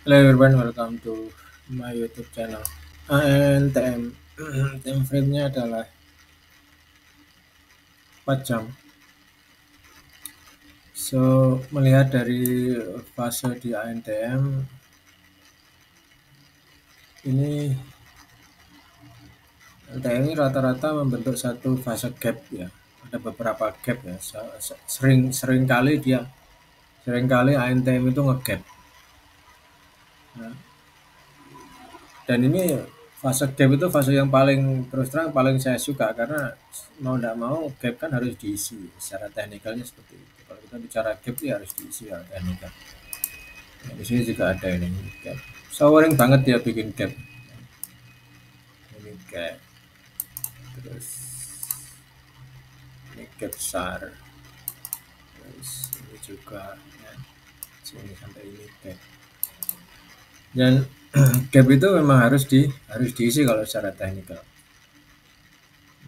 Hello everyone, welcome to my YouTube channel. And time frame-nya adalah 4 jam. So, melihat dari fase di ANTM, ini ANTM ini rata-rata membentuk satu fase gap ya. Ada beberapa gap ya. Sering kali ANTM itu ngegap. Nah, dan ini fase gap itu fase yang paling terus terang paling saya suka karena mau tidak mau gap kan harus diisi secara teknikalnya seperti itu. Kalau kita bicara gap ya harus diisi ya teknikal. Nah, di sini juga ada ini gap. Sowering banget dia bikin gap. Ini gap. Terus ini gap besar. Terus ini juga ya. Sini sampai ini gap. Dan gap itu memang harus diisi kalau secara teknikal.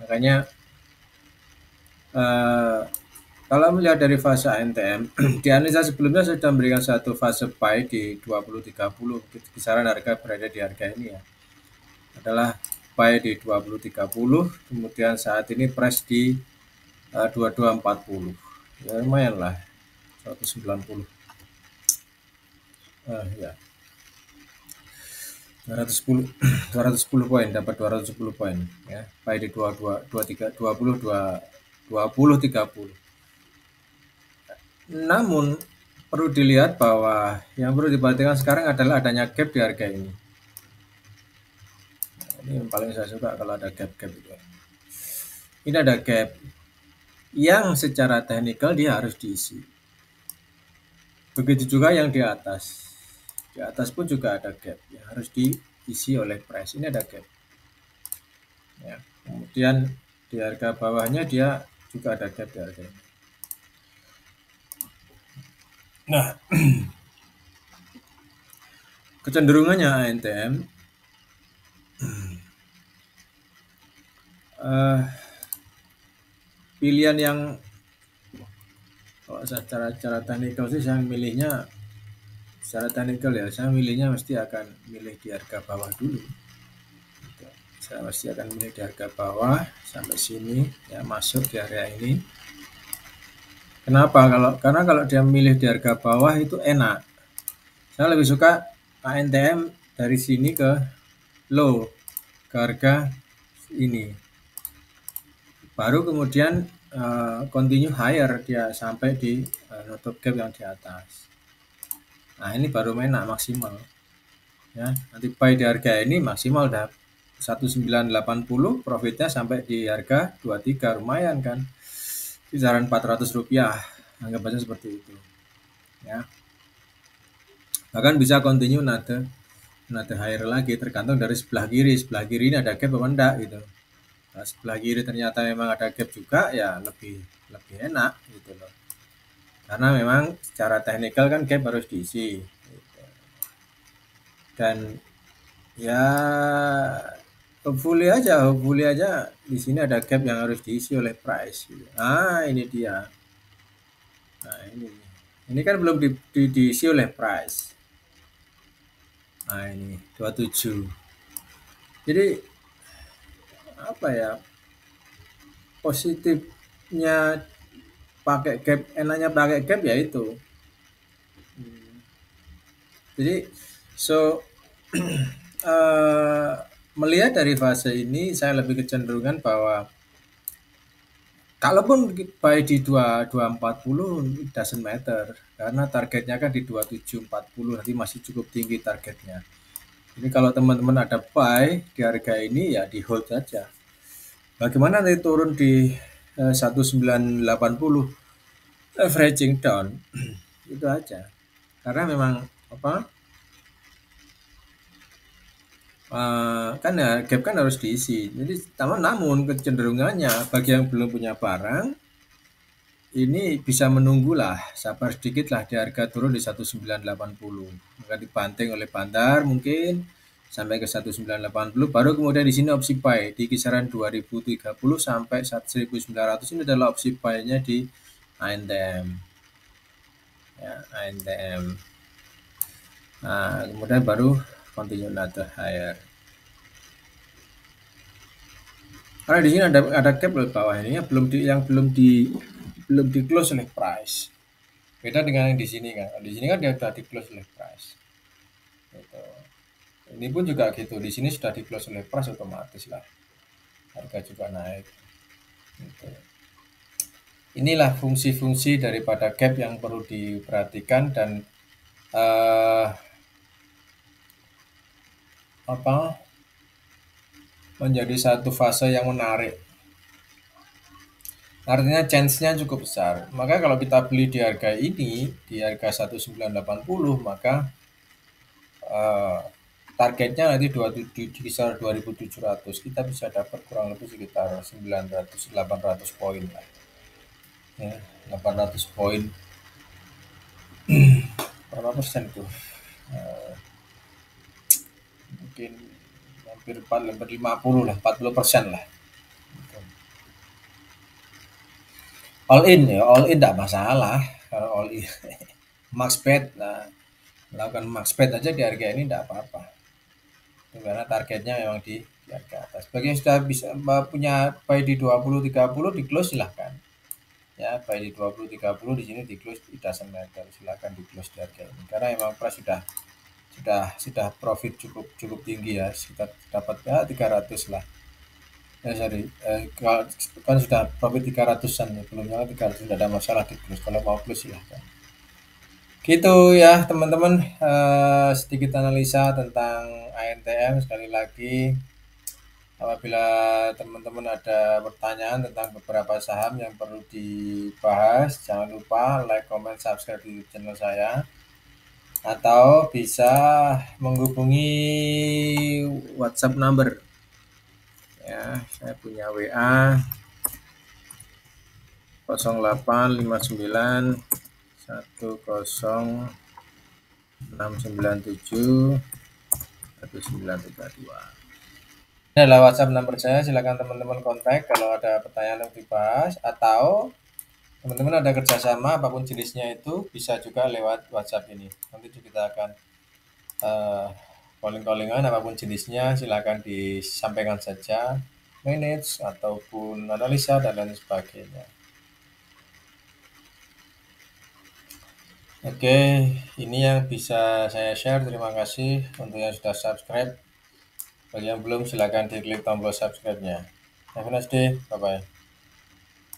Makanya kalau melihat dari fase ANTM, di analisa sebelumnya sudah memberikan satu fase buy di 20.30, kisaran harga berada di harga ini ya. Adalah buy di 20.30, kemudian saat ini price di 22.40. Ya lumayan lah, 190. Ya. 210 210 poin, dapat 210 poin ya. Buy di 22 23 20 20 30. Namun perlu dilihat bahwa yang perlu diperhatikan sekarang adalah adanya gap di harga ini. Ini yang paling saya suka kalau ada gap-gap itu. Ini ada gap yang secara teknikal dia harus diisi. Begitu juga yang di atas. Di atas pun juga ada gap yang harus diisi oleh price. Ini ada gap. Ya. Kemudian di harga bawahnya dia juga ada gap di harga ini. Nah, kecenderungannya ANTM pilihan yang kalau secara teknikal sih saya milihnya secara teknikal ya, saya milihnya mesti akan milih di harga bawah dulu. Saya pasti akan milih di harga bawah sampai sini ya, masuk di area ini. Kenapa? Karena kalau dia milih di harga bawah itu enak. Saya lebih suka ANTM dari sini ke low, ke harga ini. Baru kemudian continue higher dia sampai di nutup gap yang di atas. Nah, ini baru enak maksimal. Ya, nanti buy di harga ini maksimal udah 1980, profitnya sampai di harga 23, lumayan kan. Kisaran 400 rupiah, anggap aja seperti itu. Ya. Bahkan bisa continue nade higher lagi, tergantung dari sebelah kiri. Sebelah kiri ini ada gap apa enggak gitu. Nah, sebelah kiri ternyata memang ada gap juga, ya lebih enak gitu loh. Karena memang secara teknikal kan gap harus diisi. Gitu. Dan ya hopefully aja di sini ada gap yang harus diisi oleh price. Gitu. Nah ini dia. Nah ini kan belum diisi oleh price. Nah ini 27. Jadi apa ya, positifnya pakai gap, enaknya pakai gap ya itu. Jadi melihat dari fase ini saya lebih kecenderungan bahwa kalaupun buy di 2240 it doesn't matter karena targetnya kan di 2740, nanti masih cukup tinggi targetnya. Ini kalau teman-teman ada buy di harga ini ya di hold saja. Bagaimana nanti turun di 1980 averaging down itu aja. Karena memang apa? Kan ya gap kan harus diisi. Jadi namun kecenderungannya bagi yang belum punya barang ini bisa menunggulah, sabar sedikit lah di harga turun di 1980. Maka dibanting oleh bandar mungkin sampai ke 1980, baru kemudian di sini opsi buy di kisaran 2030 sampai 1900. Ini adalah opsi buy-nya di ANTM. Ya, ANTM. Nah, kemudian baru continue another hire. Karena di sini ada cap di bawah ini ya, yang belum di close oleh price. Beda dengan yang di sini kan. Di sini kan dia sudah di close oleh price. Gitu. Ini pun juga gitu. Di sini sudah di close oleh price, otomatis lah harga juga naik. Gitu. Inilah fungsi-fungsi daripada gap yang perlu diperhatikan dan eh, apa menjadi satu fase yang menarik. Artinya chance-nya cukup besar. Maka kalau kita beli di harga ini, di harga 1980, maka eh, targetnya nanti di kisaran 2700. Kita bisa dapat kurang lebih sekitar 900 800 poin lah. Ya, 800 poin. Berapa persen tuh? Eh, mungkin hampir 50 lah, 40% lah. All in ya, all in tidak masalah. Kalau all in, max bet, nah, melakukan max bet aja di harga ini tidak apa-apa. Karena targetnya memang di harga atas. Bagi yang sudah bisa punya buy di 20-30 di close silahkan. Ya, buy di 20-30 di sini di close, it doesn't matter. Silahkan di close di harga ini. Karena memang price sudah profit cukup tinggi ya, sekitar dapat ya 300 lah. Sorry, kan sudah profit 300-an ya, belum nyala 300, tidak ada masalah di close. Kalau mau close silahkan. Gitu ya teman-teman, sedikit analisa tentang ANTM. Sekali lagi, apabila teman-teman ada pertanyaan tentang beberapa saham yang perlu dibahas, jangan lupa like, comment, subscribe di YouTube channel saya. Atau bisa menghubungi WhatsApp number. Ya, saya punya WA 0859 10 697 1932. Ini adalah WhatsApp number saya, silakan teman-teman kontak kalau ada pertanyaan yang dibahas, atau teman-teman ada kerjasama apapun jenisnya itu bisa juga lewat WhatsApp ini. Nanti kita akan calling-callingan apapun jenisnya, silakan disampaikan saja, manage ataupun analisa dan lain sebagainya. Oke, ini yang bisa saya share. Terima kasih untuk yang sudah subscribe. Bagi yang belum, silakan diklik tombol subscribe-nya. Have a nice day. Bye-bye.